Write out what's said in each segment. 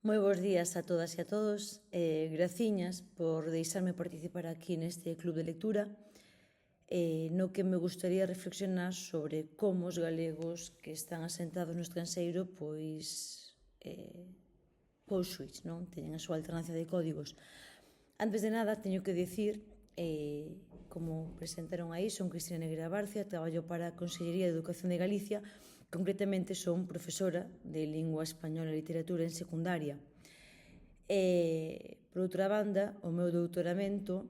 Moi bons días a todas e a todos. Graciñas por deixarme participar aquí neste club de lectura no que me gustaría reflexionar sobre como os galegos que están asentados no estranxeiro pois switch, non? Teñen a súa alternancia de códigos. Antes de nada, teño que dicir, como presentaron aí, son Cristina Negra Barcia, traballo para a Consellería de Educación de Galicia, concretamente son profesora de Lingua Española e Literatura en secundaria. Por outra banda, o meu doutoramento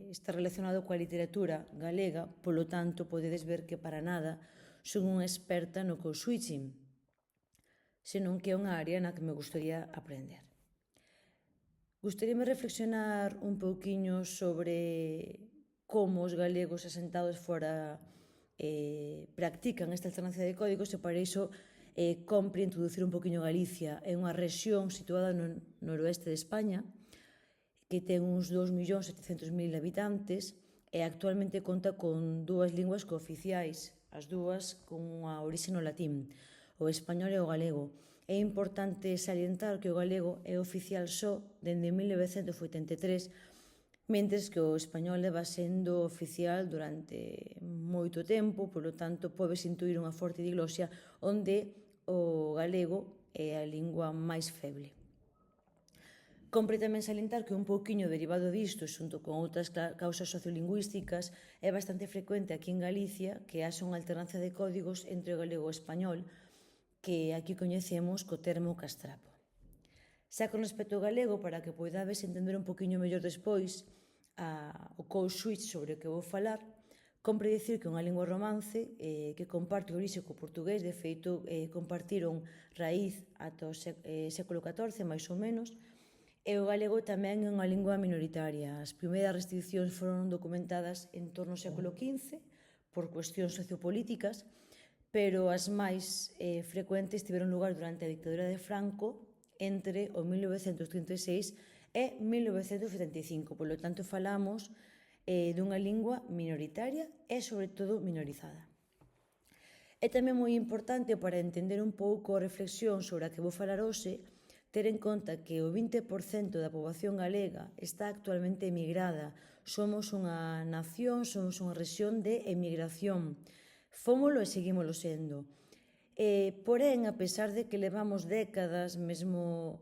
está relacionado coa literatura galega, polo tanto, podedes ver que para nada son unha experta no code switching, senón que é unha área na que me gustaría aprender. Gustaríame reflexionar un pouquiño sobre como os galegos asentados fora practican esta alternancia de códigos e para iso compre introducir un pouquiño Galicia. É unha rexión situada no noroeste de España que ten uns 2.700.000 habitantes e actualmente conta con dúas linguas cooficiais, as dúas con unha orixe no latín, o español e o galego. É importante salientar que o galego é oficial só dende 1983, mentres que o español leva sendo oficial durante moito tempo, polo tanto, podes intuir unha forte diglosia onde o galego é a lingua máis feble. Compre tamén salientar que un pouquiño derivado disto, xunto con outras causas sociolingüísticas, é bastante frecuente aquí en Galicia que haxa unha alternancia de códigos entre o galego e o español, que aquí coñecemos co termo castrapo. Xa con respecto ao galego, para que poidades entender un poquinho mellor despois o code switch sobre o que vou falar, compre dicir que é unha lingua romance que comparte orixe co portugués, de feito compartiron raíz ata o século XIV, máis ou menos, e o galego tamén é unha lingua minoritaria. As primeiras restriccións foron documentadas en torno ao século XV por cuestións sociopolíticas, pero as máis frecuentes tiveron lugar durante a dictadura de Franco entre o 1936 e 1975. Por lo tanto, falamos dunha lingua minoritaria e, sobre todo, minorizada. É tamén moi importante para entender un pouco a reflexión sobre a que vou falar hoxe, ter en conta que o 20% da poboación galega está actualmente emigrada. Somos unha nación, somos unha rexión de emigración. Fómolo e seguímolo sendo. Porén, a pesar de que levamos décadas, mesmo,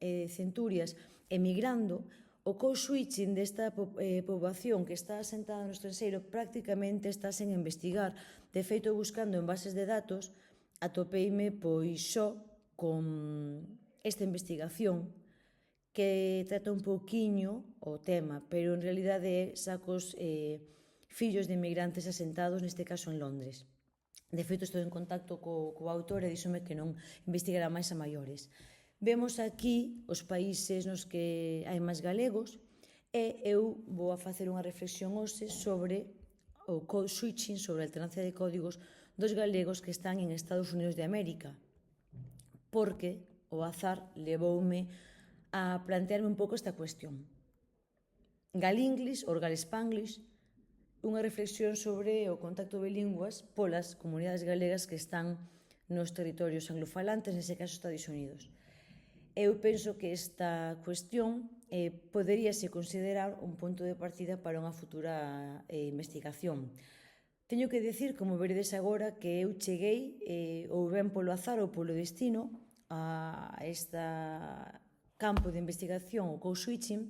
centurias, emigrando, o code switching desta poboación que está asentada no estranxeiro prácticamente está sen investigar. De feito, buscando en bases de datos, atopeime só con esta investigación que trata un pouquiño o tema, pero en realidade é sacos fillos de inmigrantes asentados, neste caso en Londres. De feito, estou en contacto co autor e díxome que non investigara máis a maiores. Vemos aquí os países nos que hai máis galegos e eu vou a facer unha reflexión hoxe sobre o code switching, sobre a alternancia de códigos dos galegos que están en Estados Unidos de América, porque o azar levoume a plantearme un pouco esta cuestión. Galinglish ou Galespanglish, unha reflexión sobre o contacto bilingües polas comunidades galegas que están nos territorios anglofalantes, nese caso Estados Unidos. Eu penso que esta cuestión poderíase considerar un punto de partida para unha futura investigación. Teño que dicir, como veredes agora, que eu cheguei, ou ben polo azar ou polo destino, a este campo de investigación, o code switching,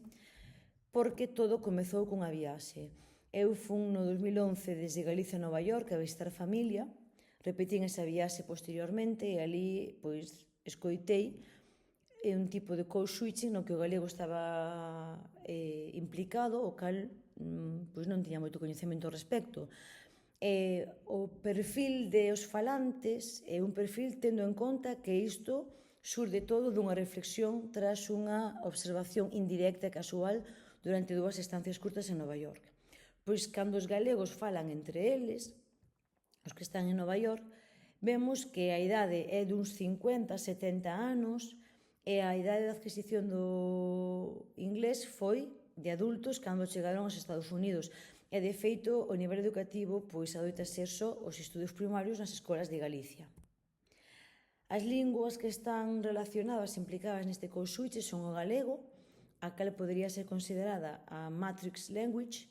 porque todo comezou cunha viaxe. Eu fun no 2011 desde Galicia a Nova York a visitar a familia, repetín esa viaxe posteriormente e ali escoitei un tipo de code switching no que o galego estaba implicado, o cal non tiña moito coñecemento ao respecto. O perfil dos falantes é un perfil tendo en conta que isto xurde todo dunha reflexión tras unha observación indirecta e casual durante 2 estancias curtas en Nova York. Pois cando os galegos falan entre eles, os que están en Nova York, vemos que a idade é duns 50-70 anos e a idade de adquisición do inglés foi de adultos cando chegaron aos Estados Unidos. E, de feito, o nivel educativo adoita ser só os estudos primarios nas escolas de Galicia. As linguas que están relacionadas, implicadas neste conxuiche, son o galego, a cal podería ser considerada a matrix language,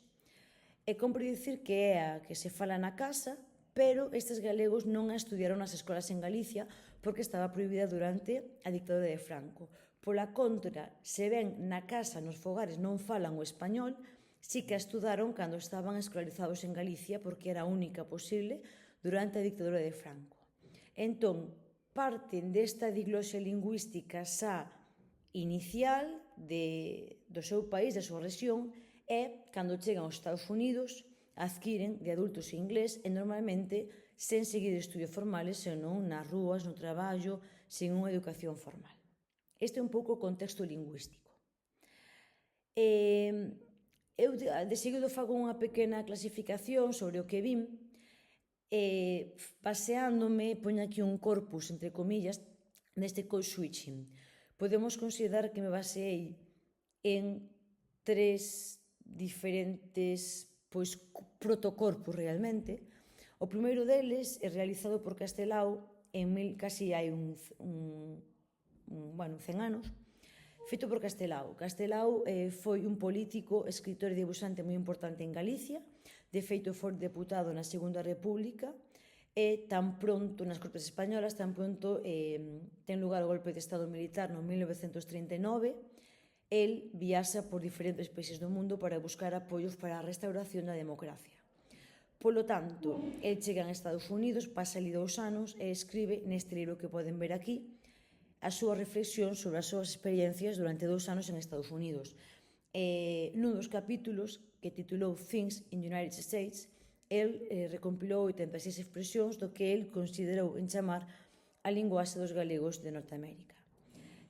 e compre dicir que é a que se fala na casa, pero estes galegos non a estudiaron nas escolas en Galicia porque estaba prohibida durante a dictadura de Franco. Pola contra, se ben na casa, nos fogares, non falan o español, sí que a estudaron cando estaban escolarizados en Galicia porque era a única posible durante a dictadura de Franco. Entón, parten desta diglosia lingüística xa inicial do seu país, da súa rexión, e, cando chegan aos Estados Unidos, adquiren de adultos en inglés e normalmente sen seguir estudios formales, senón nas rúas, no traballo, sen unha educación formal. Este é un pouco o contexto lingüístico. Eu de seguido fago unha pequena clasificación sobre o que vin, baseándome, poño aquí un corpus, entre comillas, neste code switching. Podemos considerar que me baseei en 3 diferentes protocorpos realmente. O primeiro deles é realizado por Castelao casi hai 100 anos, feito por Castelao. Castelao foi un político, escritor e debuxante moi importante en Galicia. De feito, foi deputado na Segunda República e tan pronto, nas Cortes Españolas, tan pronto ten lugar o golpe de Estado militar no 1939, el viaxa por diferentes países do mundo para buscar apoios para a restauración da democracia. Polo tanto, el chega a Estados Unidos, pasa ali 2 anos e escribe neste libro que poden ver aquí a súa reflexión sobre as súas experiencias durante 2 anos en Estados Unidos. Nun dos capítulos, que titulou Things in the United States, el recompilou 86 expresións do que el considerou en chamar a linguaxe dos galegos de Norteamérica.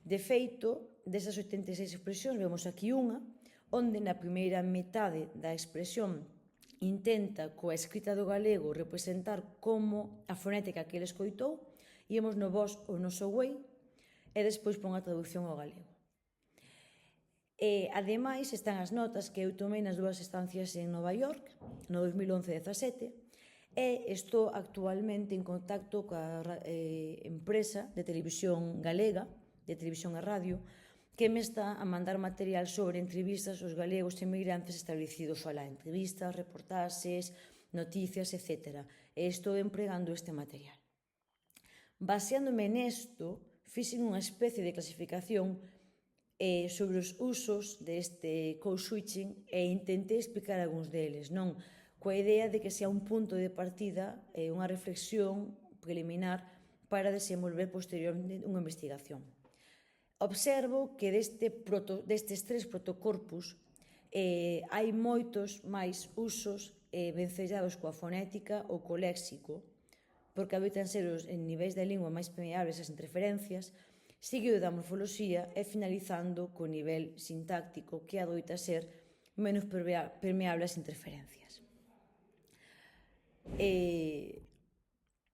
De feito, desas 86 expresións vemos aquí unha, onde na primeira metade da expresión intenta coa escrita do galego representar como a fonética que ele escoitou, íamos no vos ou no so way, e despois pon a traducción ao galego. Ademais, están as notas que eu tomei nas 2 estancias en Nova York, no 2011-17, e estou actualmente en contacto coa empresa de televisión galega, de televisión e radio, que me está a mandar material sobre entrevistas aos galegos emigrantes establecidos alá, entrevistas, reportaxes, noticias, etc. E estou empregando este material. Baseándome nesto, fixen unha especie de clasificación sobre os usos deste code switching e intentei explicar algúns deles, non? Coa idea de que sea un punto de partida, unha reflexión preliminar para desenvolver posteriormente unha investigación. Observo que destes 3 protocorpus hai moitos máis usos vencellados coa fonética ou co léxico, porque adoitan ser os niveis da lingua máis permeables ás interferencias, seguido da morfoloxía e finalizando co nivel sintáctico que adoita ser menos permeable ás interferencias.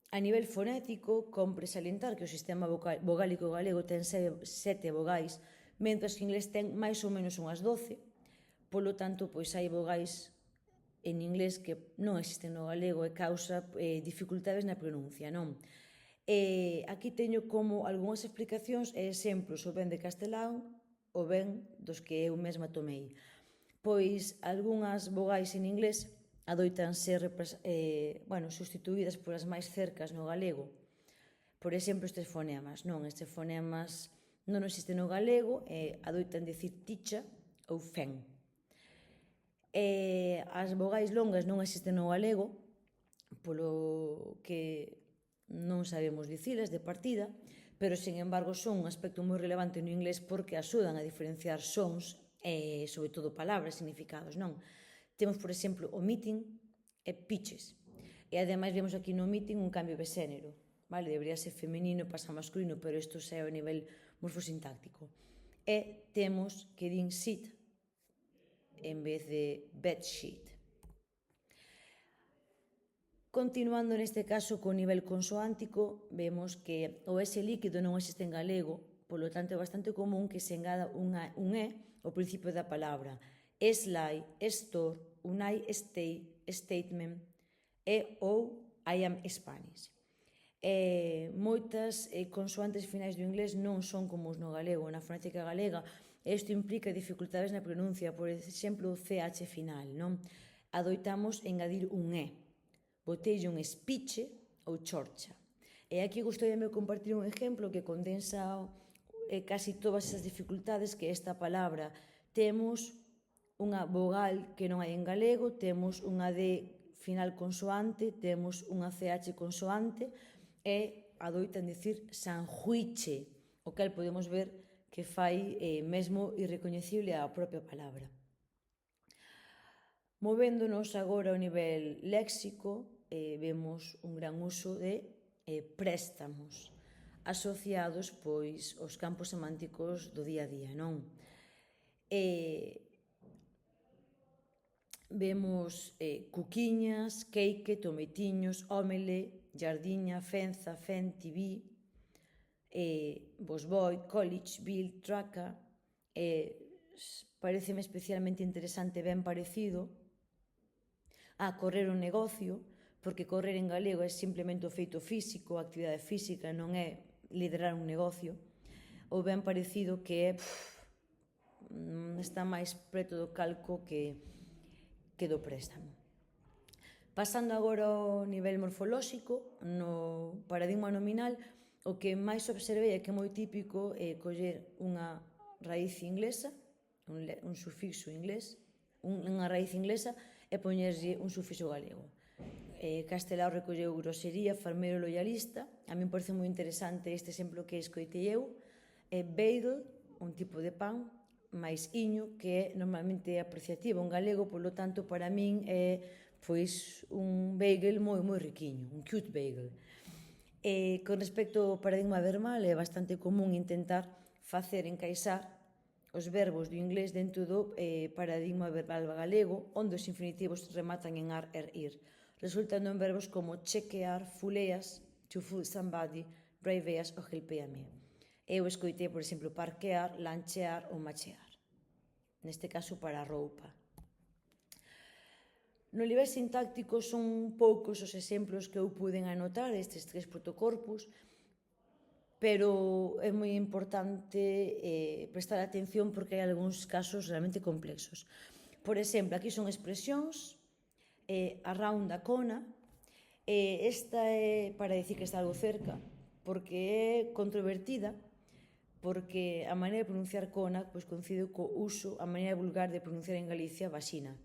A nivel fonético, compre salientar que o sistema vogálico galego ten 7 vogais, mentres que o inglés ten máis ou menos unhas 12, polo tanto, pois hai vogais en inglés que non existen no galego e causa dificultades na pronuncia, non? Aquí teño como algunhas explicacións e exemplos ou ben de Castelao ou ben dos que eu mesma tomei. Pois algunhas vogais en inglés adoitan ser sustituídas por as máis cercas no galego. Por exemplo, estes fonemas, non? Estes fonemas non existen no galego e adoitan dicir ticha ou fen. As vogais longas non existen no galego, polo que non sabemos dicilas de partida, pero, sen embargo, son un aspecto moi relevante no inglés porque axudan a diferenciar sons e, sobre todo, palabras, significados, non? Temos, por exemplo, omitting e pitches. E, ademais, vemos aquí no omitting un cambio de xénero, vale? Debería ser femenino e pasa masculino, pero isto xa é o nivel morfosintáctico. E temos que din sit en vez de bedsheet. Continuando neste caso co nivel consoántico, vemos que o S líquido non existe en galego, polo tanto é bastante común que se engada un E ao principio da palabra. Slide, store, unai, stay, statement e ou I am Spanish. Moitas consoantes finais do inglés non son como os no galego. Na fonética galega, isto implica dificultades na pronuncia, por exemplo, o CH final, non? Adoitamos engadir un E. Boteille un espiche ou chorcha. E aquí gostaríame compartir un exemplo que condensa casi todas esas dificultades que esta palabra. Temos unha vogal que non hai en galego, temos unha D final consoante, temos unha CH consoante e adoitan dicir sanjuiche, o cal podemos ver que fai mesmo irrecoñecible a propia palabra. Movéndonos agora ao nivel léxico, vemos un gran uso de préstamos asociados pois aos campos semánticos do día a día, non? Vemos cuquiñas, queique, tometiños, ómele, jardiña, fenza, fen, tibí, bosboi, college, bill, traca. Pareceme especialmente interesante, ben parecido, a correr un negocio, porque correr en galego é simplemente o feito físico, a actividade física, non é liderar un negocio, ou ben parecido que está máis preto do calco que do préstamo. Pasando agora ao nivel morfolóxico, no paradigma nominal, o que máis observei é que é moi típico coller unha raíz inglesa, un sufixo inglés, unha raíz inglesa, e poñerlle un sufixo galego. Castelao recolleu grosería, farmero, loyalista. A mí me parece moi interesante este exemplo que escoitei eu. Bagel, un tipo de pan, máis iño, que é normalmente apreciativo en galego, polo tanto, para min é pois un bagel moi riquiño, un cute bagel. Con respecto ao paradigma verbal, é bastante común intentar facer encaixar os verbos do inglés dentro do paradigma verbal galego, onde os infinitivos rematan en ar, ir, resultando en verbos como chequear, fuleas, to fool somebody, braveas ou helpeame. Eu escoitei, por exemplo, parquear, lanchear ou machear. Neste caso, para a roupa. No nivel sintáctico son poucos os exemplos que eu puden anotar destes tres protocorpus, pero é moi importante prestar atención porque hai algúns casos realmente complexos. Por exemplo, aquí son expresións, around a cona, esta é para dicir que está algo cerca, porque é controvertida, porque a maneira de pronunciar cona pois coincide co uso, a maneira vulgar de pronunciar en Galicia vaxina.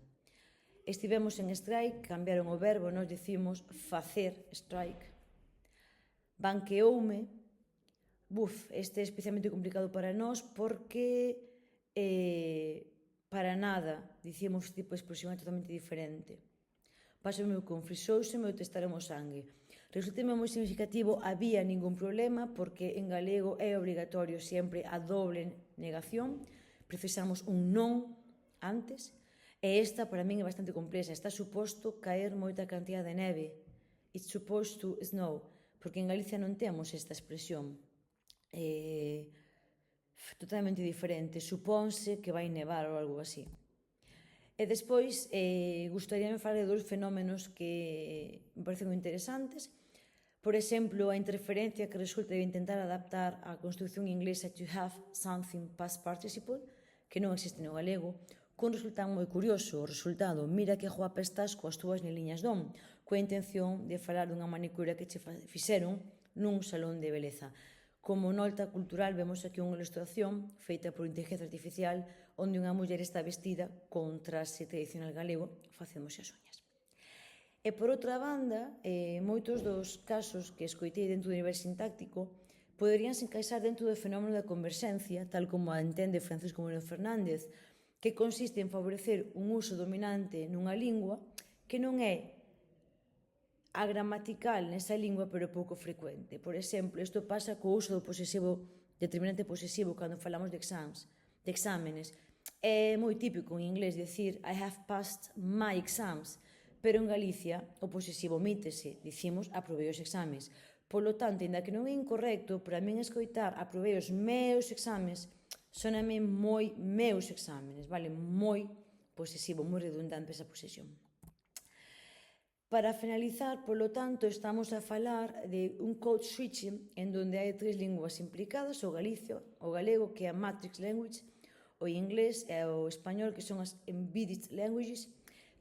Estivemos en strike, cambiaron o verbo, nós dicimos facer strike. Banqueoume, este é especialmente complicado para nós porque para nada dicimos tipo de expresión é totalmente diferente. Pásame con frisouseme ou testaremos sangue. Resulteme moi significativo, había ningún problema, porque en galego é obrigatorio sempre a doble negación, precisamos un non antes, e esta para min é bastante complexa, está suposto caer moita cantidad de neve, it's supposed to snow, porque en Galicia non temos esta expresión, totalmente diferente, supónse que vai nevar ou algo así. E despois, gustaríame falar de dous fenómenos que me parecen moi interesantes. Por exemplo, a interferencia que resulta de intentar adaptar a construcción inglesa to have something past participle, que non existe no galego, cun resultado moi curioso. O resultado, mira que guapa estás coas túas neliñas dom, coa intención de falar dunha manicura que che fixeron nun salón de beleza. Como nota cultural, vemos aquí unha ilustración feita por inteligencia artificial onde unha muller está vestida con traxe tradicional galego facéndose as uñas. E por outra banda, moitos dos casos que escoitei dentro do nivel sintáctico poderían se encaixar dentro do fenómeno da converxencia, tal como a entende Francisco Moreno Fernández, que consiste en favorecer un uso dominante nunha lingua que non é a gramatical nesa lingua, pero pouco frecuente. Por exemplo, isto pasa co uso do posesivo, determinante posesivo, cando falamos de exámenes. É moi típico en inglés dicir I have passed my exams, pero en Galicia o posesivo omítese, dicimos aprobei os exames. Polo tanto, ainda que non é incorrecto, para min escoitar aprobei os meus exames, soname moi meus exámenes, vale? Moi posesivo, moi redundante esa posesión. Para finalizar, polo tanto, estamos a falar de un code switching en donde hai 3 linguas implicadas, o galicio, o galego, que é a matrix language, o inglés e o español, que son as embedded languages,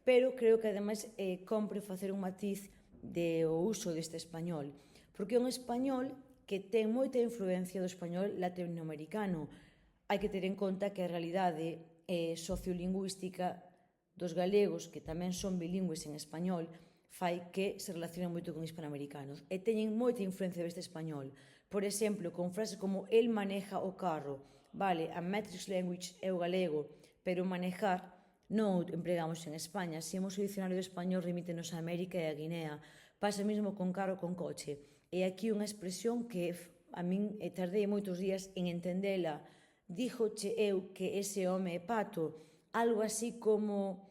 pero creo que ademais compre facer un matiz do uso deste español, porque é un español que ten moita influencia do español latinoamericano. Hai que ter en conta que a realidade sociolingüística dos galegos, que tamén son bilingües en español, fai que se relacionen moito con hispanoamericanos e teñen moita influencia deste español. Por exemplo, con frases como el maneja o carro. Vale, a matrix language é o galego, pero manejar non o empregamos en España. Se imos o dicionario de español, remítenos a América e a Guinea. Pasa mesmo con carro con coche. E aquí unha expresión que a min tardei moitos días en entendela. Díjoche eu que ese home é pato. Algo así como...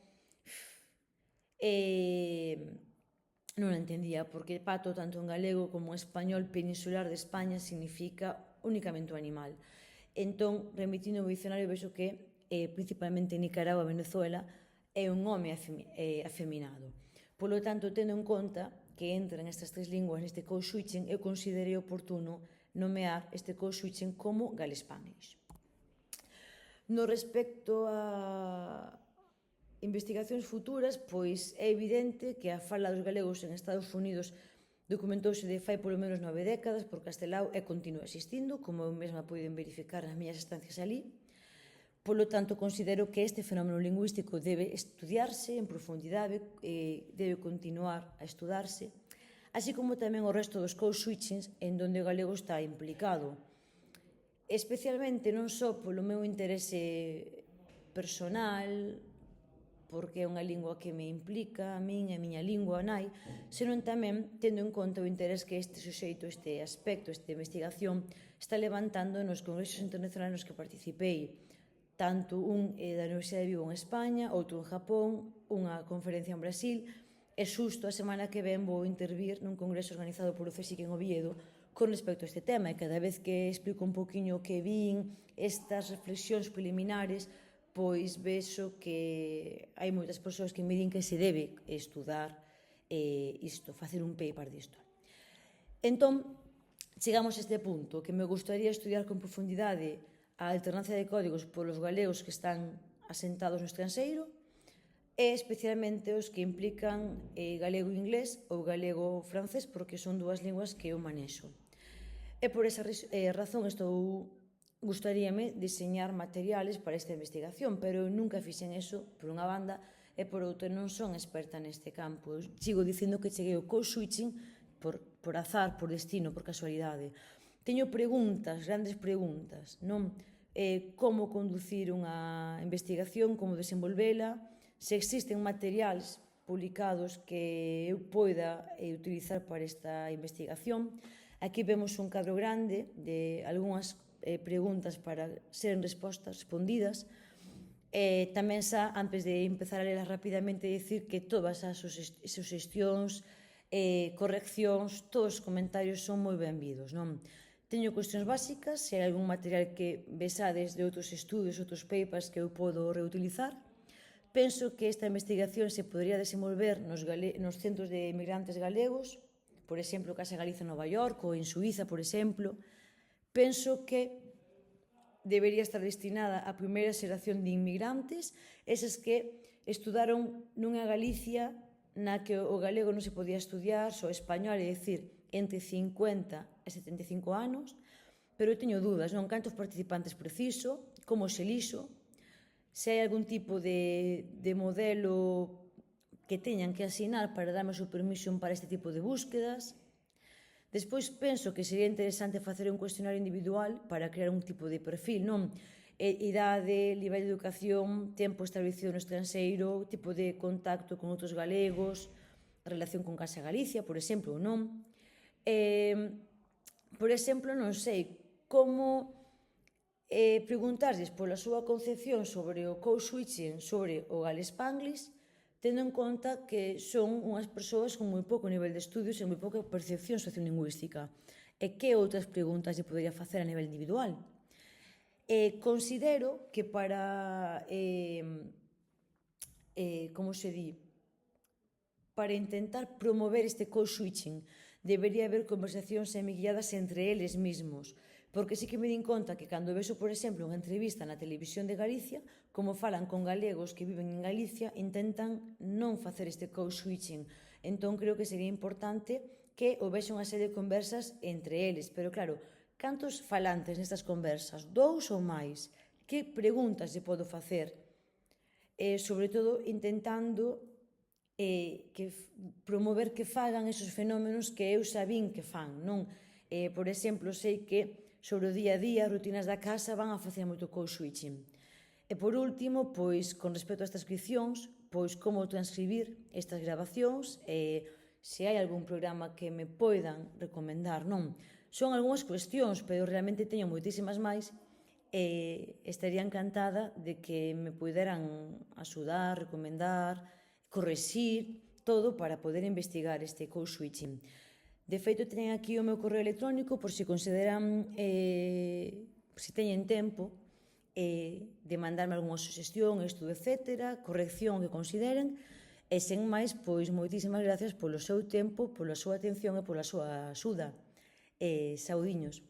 non a entendía, porque pato, tanto en galego como en español peninsular de España, significa únicamente o animal. Entón, remitindo o dicionario, vexo que, principalmente en Nicaragua e Venezuela, é un home afeminado. Polo tanto, tendo en conta que entran estas 3 linguas neste code switching, eu considerei oportuno nomear este code switching como Galespanglish. No respecto a investigacións futuras, pois é evidente que a fala dos galegos en Estados Unidos documentouse de fai polo menos 9 décadas, por Castelao e continúa existindo, como eu mesma poden verificar nas miñas estancias ali. Polo tanto, considero que este fenómeno lingüístico debe estudiarse en profundidade, debe continuar a estudarse, así como tamén o resto dos code switchings en donde o galego está implicado. Especialmente non só polo meu interese personal, porque é unha lingua que me implica a min e a miña lingua nai, senón tamén tendo en conta o interés que este suxeito, este aspecto, esta investigación está levantando nos congresos internacionais nos que participei, tanto un da Universidade de Vigo en España, outro en Japón, unha conferencia en Brasil, e xusto a semana que ven vou intervir nun congreso organizado por o CSIC en Oviedo con respecto a este tema, e cada vez que explico un poquinho o que vin, estas reflexións preliminares, pois vexo que hai moitas persoas que me din que se debe estudar isto, facer un paper disto. Entón, chegamos a este punto, que me gustaría estudiar con profundidade a alternancia de códigos polos galegos que están asentados no estranxeiro e especialmente os que implican galego inglés ou galego francés, porque son 2 linguas que eu manexo. E por esa razón gustaríame diseñar materiales para esta investigación, pero eu nunca fixen eso, por unha banda, e por outra non son experta neste campo. Eu sigo dicindo que cheguei ao code switching por azar, por destino, por casualidade. Teño preguntas, grandes preguntas, non? Como conducir unha investigación, como desenvolvela, se existen materiais publicados que eu poida utilizar para esta investigación. Aquí vemos un cadro grande de algunhas preguntas para seren respondidas. Tamén xa, antes de empezar a lelas rapidamente, dicir que todas as suxestións, correccións, todos os comentarios son moi benvidos, non? Teño cuestións básicas, se hai algún material que vexades de outros estudios, outros papers que eu podo reutilizar. Penso que esta investigación se podría desenvolver nos centros de inmigrantes galegos, por exemplo, Casa Galiza en Nova York ou en Suíza, por exemplo. Penso que debería estar destinada á primeira xeración de inmigrantes, eses que estudaron nunha Galicia na que o galego non se podía estudiar, só español, é dicir, entre 50 e 75 anos, pero eu teño dúdas, non? Cantos participantes preciso, como se lixo, se hai algún tipo de modelo que teñan que asinar para darme o seu permiso para este tipo de búsquedas. Despois penso que sería interesante facer un cuestionario individual para crear un tipo de perfil, non? Idade, nivel de educación, tempo establecido no estranxeiro, tipo de contacto con outros galegos, relación con Casa Galicia, por exemplo, ou non. Por exemplo, non sei como preguntarles pola súa concepción sobre o code switching, sobre o Galespanglish, tendo en conta que son unhas persoas con moi pouco nivel de estudios e moi pouca percepción sociolingüística. E que outras preguntas lle podería facer a nivel individual? Considero que para, como se di, para intentar promover este code-switching. Debería haber conversacións semi-guiadas entre eles mesmos, porque sí que me din conta que cando vexo, por exemplo, unha entrevista na televisión de Galicia, como falan con galegos que viven en Galicia, intentan non facer este code-switching. Entón, creo que sería importante que houvese unha serie de conversas entre eles. Pero, claro, cantos falantes nestas conversas? 2 ou máis? Que preguntas lle podo facer? Sobre todo, intentando promover que fagan esos fenómenos que eu sabín que fan, non? Por exemplo, sei que sobre o día a día, as rutinas da casa van a facer moito code-switching. E por último, pois, con respecto a estas transcripcións, pois como transcribir estas grabacións, se hai algún programa que me poidan recomendar, non? Son algunhas cuestións, pero realmente teño moitísimas máis e estaría encantada de que me puderan axudar, recomendar, correxir, todo para poder investigar este code-switching. De feito, teñen aquí o meu correo electrónico por se consideran, se teñen tempo, de mandarme algunha suxestión, estudo, etc., corrección que consideren, e sen máis, pois, moitísimas gracias polo seu tempo, pola súa atención e pola súa axuda. Saudiños.